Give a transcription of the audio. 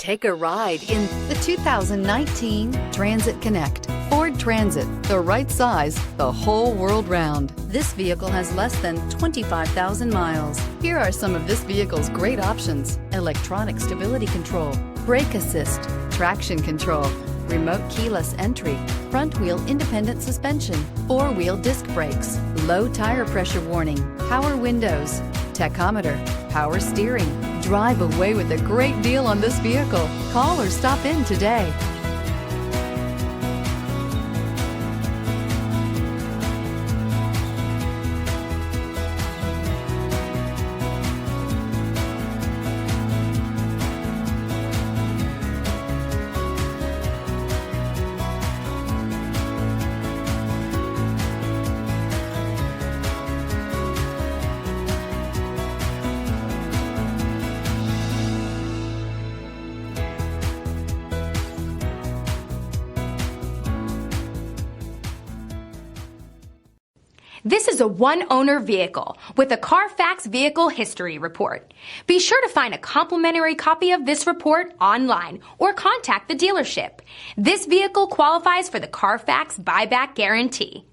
Take a ride in the 2019 Transit Connect. Ford Transit, the right size, the whole world round. This vehicle has less than 25,000 miles. Here are some of this vehicle's great options: electronic stability control, brake assist, traction control, remote keyless entry, front wheel independent suspension, four-wheel disc brakes, low tire pressure warning, power windows, tachometer, power steering. Drive away with a great deal on this vehicle. Call or stop in today. This is a one-owner vehicle with a Carfax Vehicle History Report. Be sure to find a complimentary copy of this report online or contact the dealership. This vehicle qualifies for the Carfax Buyback Guarantee.